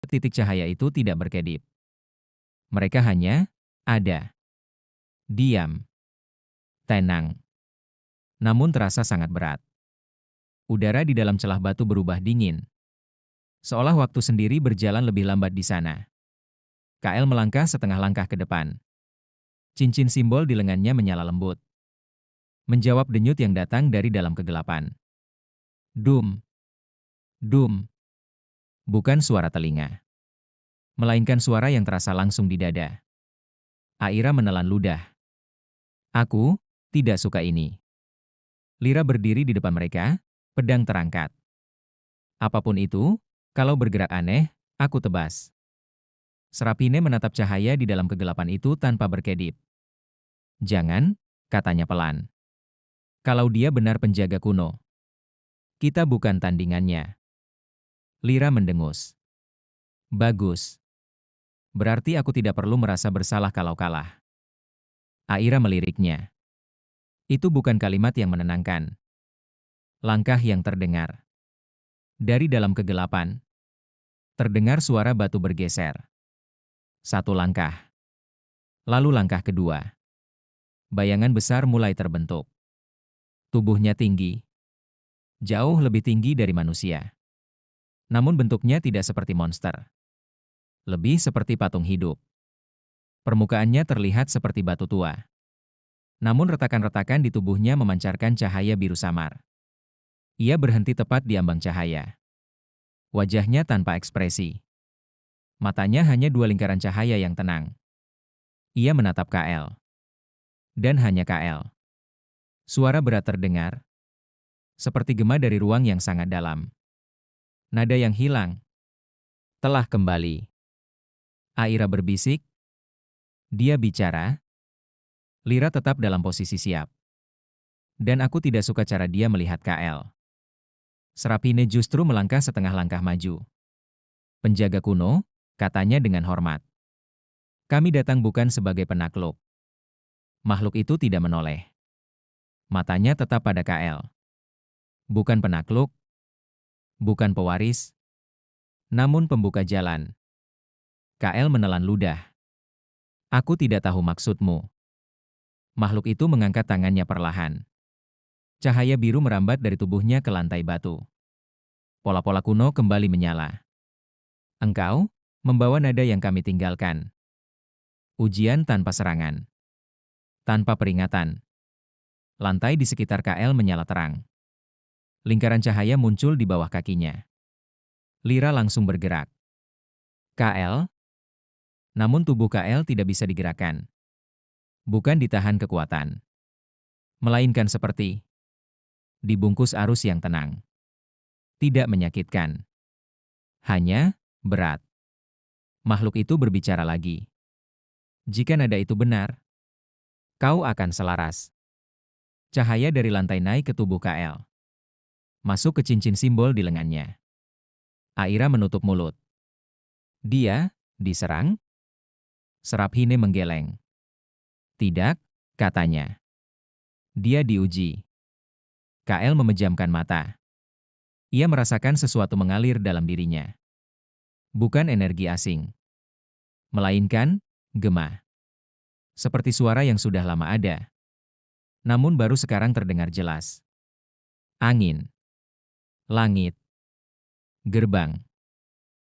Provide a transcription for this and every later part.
Titik cahaya itu tidak berkedip. Mereka hanya ada, diam, tenang, namun terasa sangat berat. Udara di dalam celah batu berubah dingin, seolah waktu sendiri berjalan lebih lambat di sana. KL melangkah setengah langkah ke depan. Cincin simbol di lengannya menyala lembut, menjawab denyut yang datang dari dalam kegelapan. Dum, dum, bukan suara telinga, melainkan suara yang terasa langsung di dada. Aira menelan ludah. Aku tidak suka ini. Lira berdiri di depan mereka, pedang terangkat. Apapun itu, kalau bergerak aneh, aku tebas. Serapine menatap cahaya di dalam kegelapan itu tanpa berkedip. Jangan, katanya pelan. Kalau dia benar penjaga kuno, kita bukan tandingannya. Lira mendengus. Bagus. Berarti aku tidak perlu merasa bersalah kalau kalah. Aira meliriknya. Itu bukan kalimat yang menenangkan. Langkah yang terdengar. Dari dalam kegelapan, terdengar suara batu bergeser. Satu langkah. Lalu langkah kedua. Bayangan besar mulai terbentuk. Tubuhnya tinggi. Jauh lebih tinggi dari manusia. Namun bentuknya tidak seperti monster. Lebih seperti patung hidup. Permukaannya terlihat seperti batu tua. Namun retakan-retakan di tubuhnya memancarkan cahaya biru samar. Ia berhenti tepat di ambang cahaya. Wajahnya tanpa ekspresi. Matanya hanya dua lingkaran cahaya yang tenang. Ia menatap KL. Dan hanya KL. Suara berat terdengar. Seperti gema dari ruang yang sangat dalam. Nada yang hilang. Telah kembali. Aira berbisik. Dia bicara. Lira tetap dalam posisi siap. Dan aku tidak suka cara dia melihat KL. Serapine justru melangkah setengah langkah maju. Penjaga kuno, katanya dengan hormat. Kami datang bukan sebagai penakluk. Makhluk itu tidak menoleh. Matanya tetap pada KL. Bukan penakluk, bukan pewaris, namun pembuka jalan. KL menelan ludah. Aku tidak tahu maksudmu. Makhluk itu mengangkat tangannya perlahan. Cahaya biru merambat dari tubuhnya ke lantai batu. Pola-pola kuno kembali menyala. Engkau membawa nada yang kami tinggalkan. Ujian tanpa serangan. Tanpa peringatan. Lantai di sekitar KL menyala terang. Lingkaran cahaya muncul di bawah kakinya. Lira langsung bergerak. KL? Namun tubuh KL tidak bisa digerakkan. Bukan ditahan kekuatan. Melainkan seperti dibungkus arus yang tenang. Tidak menyakitkan. Hanya berat. Makhluk itu berbicara lagi. Jika nada itu benar, kau akan selaras. Cahaya dari lantai naik ke tubuh KL. Masuk ke cincin simbol di lengannya. Aira menutup mulut. Dia diserang? Serapine menggeleng. Tidak, katanya. Dia diuji. KL memejamkan mata. Ia merasakan sesuatu mengalir dalam dirinya. Bukan energi asing. Melainkan gema. Seperti suara yang sudah lama ada. Namun baru sekarang terdengar jelas. Angin. Langit. Gerbang.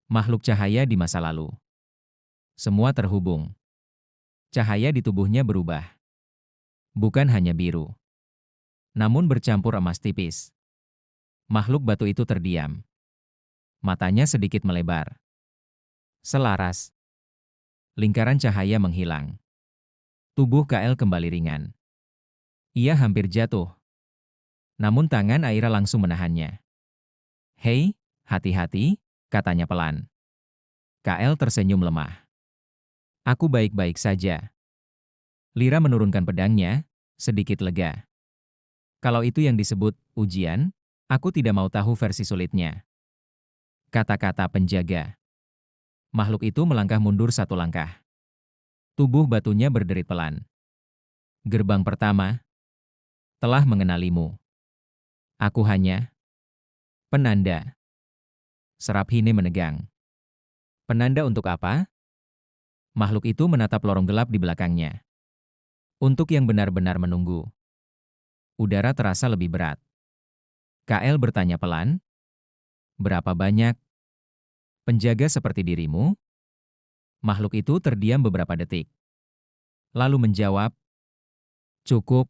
Makhluk cahaya di masa lalu. Semua terhubung. Cahaya di tubuhnya berubah. Bukan hanya biru. Namun bercampur emas tipis. Makhluk batu itu terdiam. Matanya sedikit melebar. Selaras. Lingkaran cahaya menghilang. Tubuh KL kembali ringan. Ia hampir jatuh. Namun tangan Aira langsung menahannya. Hei, hati-hati, katanya pelan. KL tersenyum lemah. Aku baik-baik saja. Lira menurunkan pedangnya, sedikit lega. Kalau itu yang disebut ujian, aku tidak mau tahu versi sulitnya. Kata-kata penjaga. Makhluk itu melangkah mundur satu langkah. Tubuh batunya berderit pelan. Gerbang pertama telah mengenalimu. Aku hanya penanda. Serapine menegang. Penanda untuk apa? Makhluk itu menatap lorong gelap di belakangnya. Untuk yang benar-benar menunggu. Udara terasa lebih berat. KL bertanya pelan, berapa banyak penjaga seperti dirimu? Makhluk itu terdiam beberapa detik. Lalu menjawab, cukup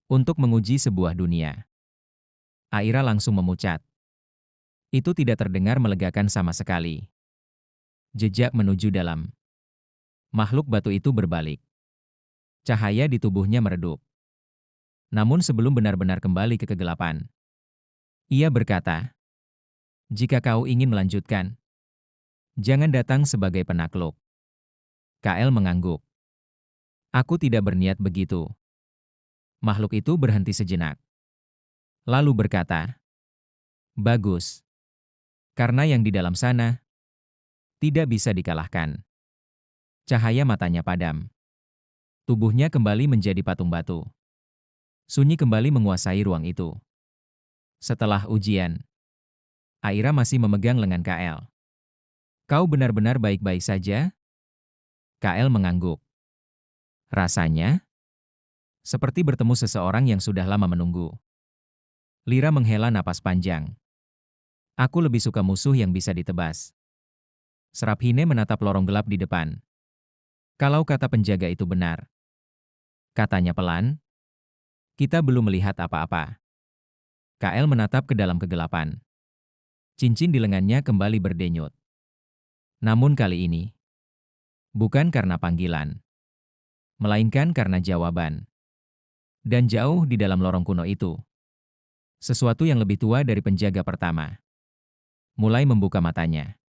untuk menguji sebuah dunia. Aira langsung memucat. Itu tidak terdengar melegakan sama sekali. Jejak menuju dalam. Makhluk batu itu berbalik. Cahaya di tubuhnya meredup. Namun sebelum benar-benar kembali ke kegelapan, ia berkata, jika kau ingin melanjutkan, jangan datang sebagai penakluk. KL mengangguk. Aku tidak berniat begitu. Makhluk itu berhenti sejenak. Lalu berkata, bagus. Karena yang di dalam sana tidak bisa dikalahkan. Cahaya matanya padam. Tubuhnya kembali menjadi patung batu. Sunyi kembali menguasai ruang itu. Setelah ujian, Aira masih memegang lengan KL. Kau benar-benar baik-baik saja? KL mengangguk. Rasanya seperti bertemu seseorang yang sudah lama menunggu. Lira menghela napas panjang. Aku lebih suka musuh yang bisa ditebas. Serap Hine menatap lorong gelap di depan. Kalau kata penjaga itu benar, katanya pelan, kita belum melihat apa-apa. KL menatap ke dalam kegelapan. Cincin di lengannya kembali berdenyut. Namun kali ini, bukan karena panggilan, melainkan karena jawaban. Dan jauh di dalam lorong kuno itu, sesuatu yang lebih tua dari penjaga pertama mulai membuka matanya.